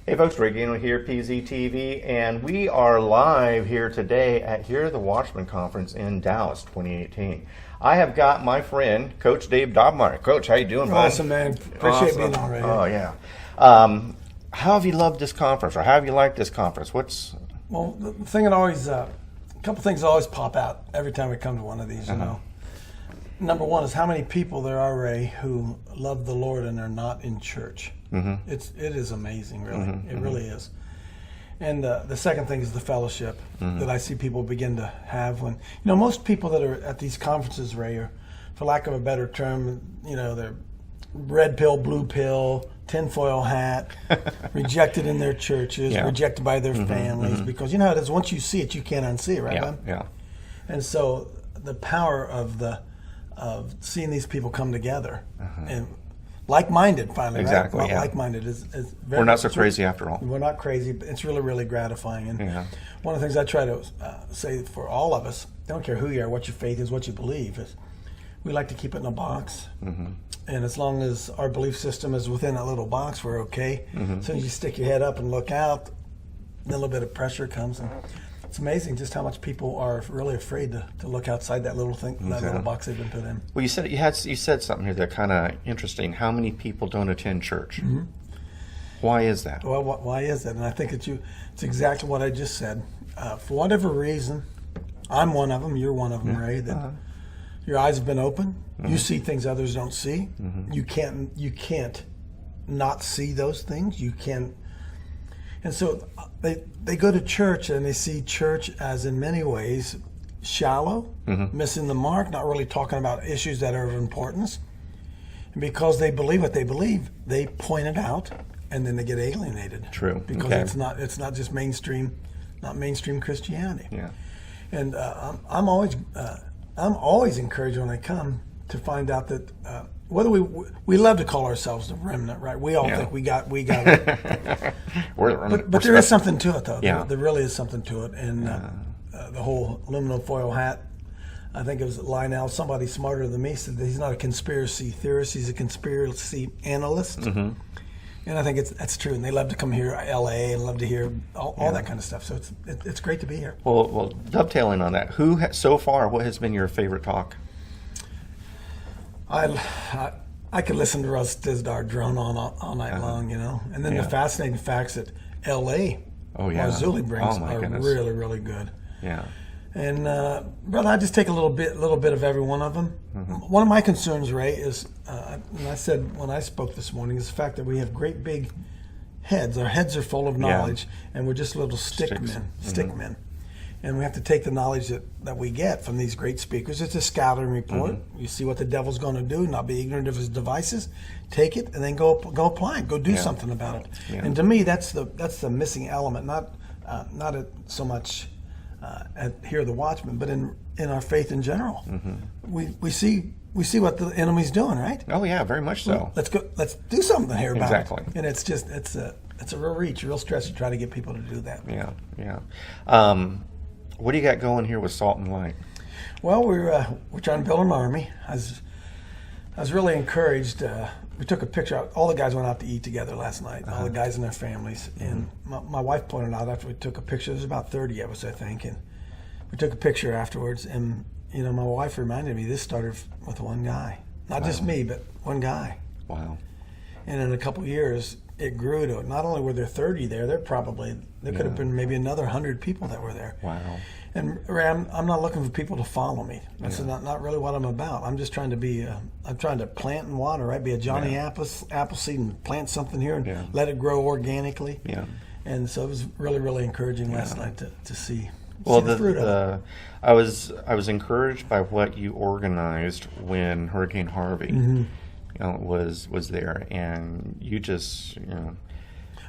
Hey folks, Ray Gano here, PZTV, and we are live here today at Hear the Watchman Conference in Dallas 2018. I have got my friend, Coach Dave Dobmeyer. Coach, how you doing, bud? Awesome, man. Appreciate being on, Ray. Oh, yeah. How have you loved this conference, or how have you liked this conference? Well, the thing that always, a couple things always pop out every time we come to one of these, you know. Number one is how many people there are, Ray, who love the Lord and are not in church. Mm-hmm. It is amazing, really. It really is. And the second thing is the fellowship that I see people begin to have when, most people that are at these conferences, Ray, are, for lack of a better term, they're red pill, blue pill, tinfoil hat, rejected in their churches, rejected by their families, because you know how it is, once you see it, you can't unsee it, right, bud? Yeah. And so the power of seeing these people come together and like-minded, finally, exactly, right? Yeah. Like-minded is very. We're not so crazy after all. We're not crazy, but it's really, really gratifying. And one of the things I try to say for all of us, don't care who you are, what your faith is, what you believe, is we like to keep it in a box. And as long as our belief system is within that little box, we're okay. As soon as you stick your head up and look out, a little bit of pressure comes. And it's amazing just how much people are really afraid to look outside that little thing, that little box they've been put in. Well, you said something here that kind of interesting. How many people don't attend church? Why is that? Well, why is that? And I think it's exactly what I just said. For whatever reason, I'm one of them. You're one of them, Ray. That your eyes have been open. You see things others don't see. You can't not see those things. You can. And so they go to church and they see church as, in many ways, shallow, missing the mark, not really talking about issues that are of importance. And because they believe what they believe, they point it out, and then they get alienated. True. Because it's not just mainstream Christianity. Yeah. And I'm always encouraged when I come to find out that whether we love to call ourselves the remnant, right? We all think we got it. We're the remnant. But there is something to it, though. Yeah. There really is something to it. And the whole aluminum foil hat, I think it was Lionel, somebody smarter than me, said that he's not a conspiracy theorist, he's a conspiracy analyst. And I think that's true. And they love to come here, L.A., and love to hear all that kind of stuff. So it's great to be here. Well, dovetailing on that, so far, what has been your favorite talk? I could listen to Russ Tisdar drone on all night long, And then the fascinating facts that L.A. Marzulli brings are really, really good. Yeah. And brother, I just take a little bit of every one of them. One of my concerns, Ray, is, and I said when I spoke this morning, is the fact that we have great big heads. Our heads are full of knowledge, and we're just little stick men. And we have to take the knowledge that we get from these great speakers. It's a scouting report. You see what the devil's going to do, not be ignorant of his devices. Take it and then go apply it. Go do something about it. Yeah. And to me, that's the missing element. Not so much at Hear the Watchman, but in our faith in general. We see what the enemy's doing, right? Oh yeah, very much so. Let's go. Let's do something here about exactly. it. And it's a real reach, a real stretch to try to get people to do that. Yeah. What do you got going here with Salt and Light? Well, we're trying to build an army. I was really encouraged. We took a picture. All the guys went out to eat together last night. All the guys and their families. And my wife pointed out after we took a picture. There's about 30 of us, I think, and we took a picture afterwards. And my wife reminded me this started with one guy, not just me, but one guy. Wow. And in a couple of years, it grew to, not only were there 30 there, there could have been maybe another 100 people that were there. Wow. And Ray, I'm not looking for people to follow me. That's not really what I'm about. I'm just trying to I'm trying to plant and water, right? Be a Johnny Appleseed and plant something here and let it grow organically. Yeah. And so it was really, really encouraging last night to see. Well, the fruit of it. I was encouraged by what you organized when Hurricane Harvey was there, and you just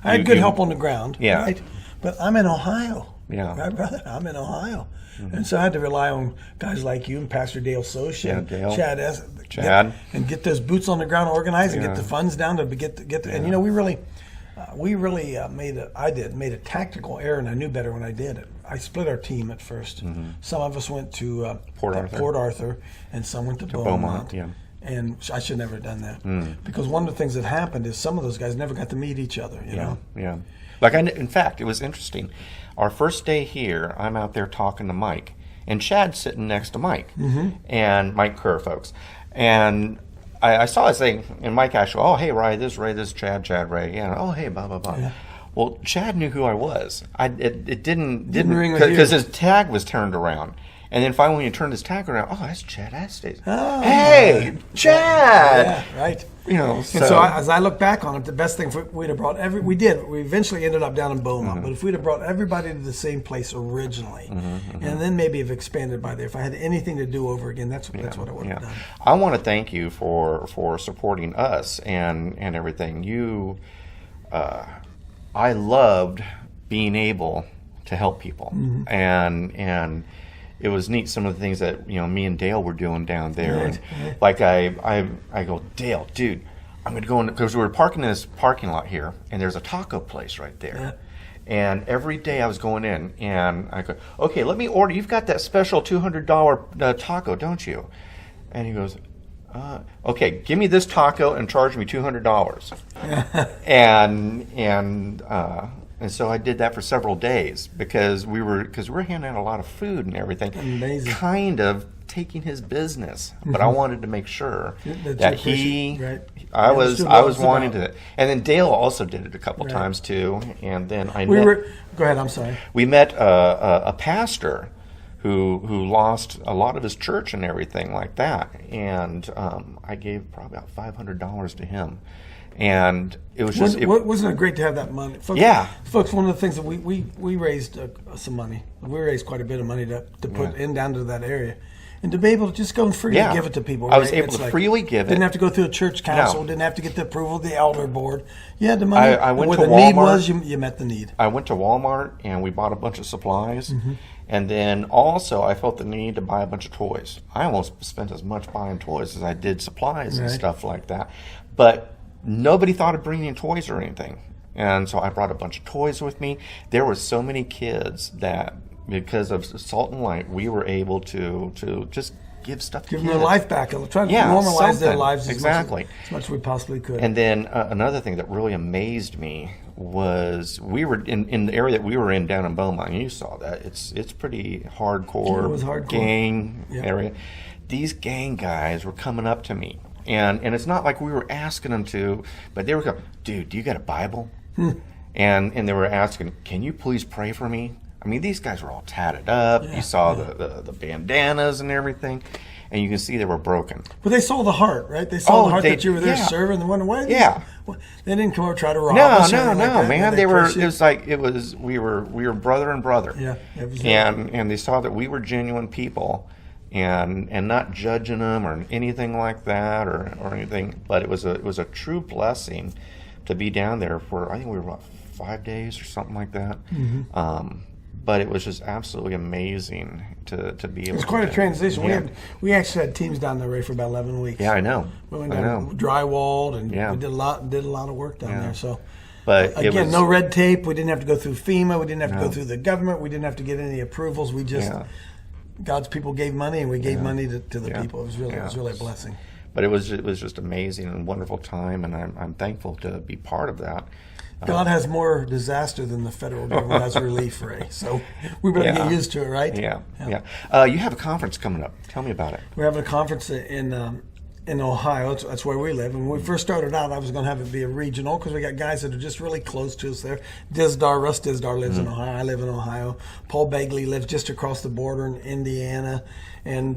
I had good help on the ground. Yeah. Right? But I'm in Ohio. Yeah. Right, brother? I'm in Ohio. And so I had to rely on guys like you and Pastor Dale Soch and Chad. And get those boots on the ground organized and get the funds down to get the and we really made a tactical error, and I knew better when I did it. I split our team at first. Some of us went to Port Arthur, and some went to Beaumont. And I should never have done that. Because one of the things that happened is some of those guys never got to meet each other, you know? Yeah. Like, in fact, it was interesting. Our first day here, I'm out there talking to Mike. And Chad's sitting next to Mike. And Mike Kerr, folks. And I saw this thing, and Mike actually, oh, hey, Ray, this is Chad, Ray. Yeah, oh, hey, blah, blah, blah. Yeah. Well, Chad knew who I was. It didn't ring because his tag was turned around. And then finally, when he turned his tag around, oh, that's Chad Estes. Oh, hey, Chad! Yeah, right. You know, so. And so as I look back on it, the best thing we'd have brought we eventually ended up down in Beaumont, but if we'd have brought everybody to the same place originally, and then maybe have expanded by there, if I had anything to do over again, that's what I would have done. I want to thank you for supporting us and everything. I loved being able to help people, and it was neat some of the things that me and Dale were doing down there. Right. Like I go, Dale, dude, I'm gonna go in because we were parking in this parking lot here, and there's a taco place right there. Yeah. And every day I was going in, and I go, okay, let me order. You've got that special $200 taco, don't you? And he goes, okay, give me this taco and charge me $200. And so I did that for several days because we were handing out a lot of food and everything. Amazing. Kind of taking his business, but I wanted to make sure that I was wanting to. And then Dale also did it a couple times too. And then go ahead. I'm sorry. We met a pastor who lost a lot of his church and everything like that, and I gave probably about $500 to him. And it was just... Wasn't it great to have that money? Folks, Folks, one of the things that we raised some money. We raised quite a bit of money to put down to that area. And to be able to just go and freely give it to people. I was able to freely give it. Didn't have to go through a church council. Didn't have to get the approval of the elder board. You had the money. I went to Walmart. Where the need was, you met the need. I went to Walmart and we bought a bunch of supplies. And then also I felt the need to buy a bunch of toys. I almost spent as much buying toys as I did supplies and stuff like that. But nobody thought of bringing toys or anything. And so I brought a bunch of toys with me. There were so many kids that, because of Salt and Light, we were able to just give stuff to kids. Give them their life back. Try to normalize their lives as much as we possibly could. And then another thing that really amazed me was we were in the area that we were in down in Beaumont. And you saw that. It's pretty hardcore, gang area. These gang guys were coming up to me. And it's not like we were asking them to, but they were going, dude, do you got a Bible? And they were asking, can you please pray for me? I mean, these guys were all tatted up. You saw the bandanas and everything, and you can see they were broken. But they saw the heart, right? They saw the heart that you were there serving. They wondered why. They didn't come over and try to rob us. No, man. They were. It was. We were brother and brother. And they saw that we were genuine people. And not judging them or anything like that or anything, but it was a true blessing to be down there for, I think we were about 5 days or something like that. But it was just absolutely amazing to be able. It was quite a transition. We actually had teams down there for about 11 weeks. Yeah, I know. We went down drywalled and we did a lot of work down there. So. But again, no red tape. We didn't have to go through FEMA. We didn't have to go through the government. We didn't have to get any approvals. We just. God's people gave money, and we gave money to the people. It was really a blessing. But it was just amazing and wonderful time, and I'm thankful to be part of that. God has more disaster than the federal government has relief, Ray. So we better get used to it, right? Yeah. You have a conference coming up. Tell me about it. We're having a conference in Ohio. That's where we live. And when we first started out, I was going to have it be a regional because we got guys that are just really close to us there. Russ Dizdar lives in Ohio. I live in Ohio. Paul Begley lives just across the border in Indiana. And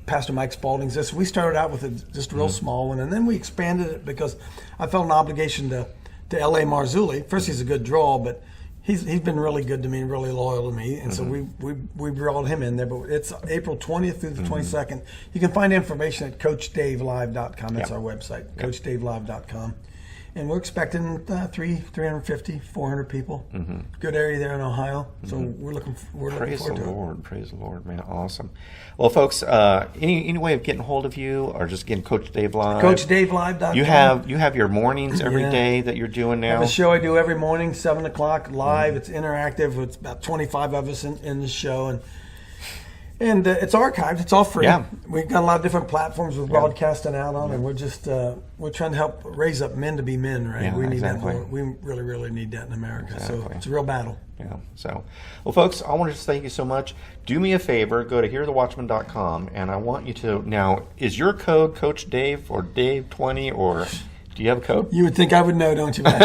Pastor Mike Spalding's this. We started out with just a real small one, and then we expanded it because I felt an obligation to L.A. Marzulli. First, he's a good draw, but he's been really good to me and really loyal to me, and so we brought him in there. But it's April 20th through the 22nd. You can find information at CoachDaveLive.com. That's our website, CoachDaveLive.com. And we're expecting 350, 400 people. Good area there in Ohio. So we're looking forward to it. Praise the Lord, man. Awesome. Well, folks, any way of getting hold of you or just getting Coach Dave Live? CoachDaveLive.com. You have your mornings every day that you're doing now? I have a show I do every morning, 7 o'clock, live. It's interactive. It's about 25 of us in the show. And it's archived. It's all free. Yeah. We've got a lot of different platforms we're broadcasting out on, and we're just we're trying to help raise up men to be men, right? Yeah, we need exactly. that more. We really, really need that in America. So Exactly. it's a real battle. Yeah. So, well, folks, I want to just thank you so much. Do me a favor, go to hearthewatchman.com, and I want you to now. Is your code Coach Dave or Dave20 or? Do you have a code? You would think I would know, don't you, man?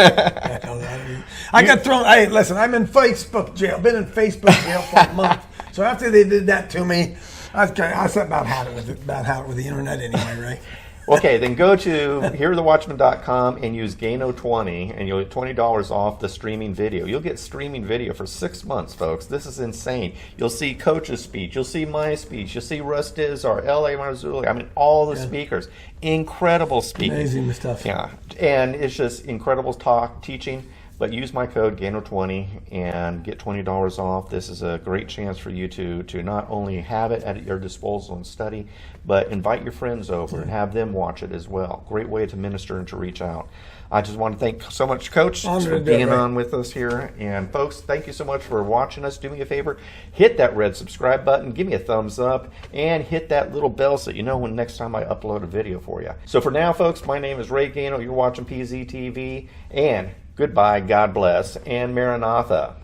I got thrown. Hey, listen, I'm in Facebook jail. Been in Facebook jail for a month. So after they did that to me, I about had it with the internet anyway, right? Okay, then go to hearthewatchman.com and use Gano20, and you'll get $20 off the streaming video. You'll get streaming video for 6 months, folks. This is insane. You'll see Coach's speech. You'll see my speech. You'll see Russ Dizdar, L.A. Marzulli. I mean, all the speakers. Incredible speaking. Amazing stuff. Yeah, and it's just incredible teaching. But use my code Gano20 and get $20 off. This is a great chance for you to not only have it at your disposal and study, but invite your friends over and have them watch it as well. Great way to minister and to reach out. I just want to thank so much, Coach, for being on with us here. And folks, thank you so much for watching us. Do me a favor, hit that red subscribe button, give me a thumbs up, and hit that little bell so you know when next time I upload a video for you. So for now, folks, my name is Ray Gano. You're watching PZTV, and goodbye, God bless, and Maranatha.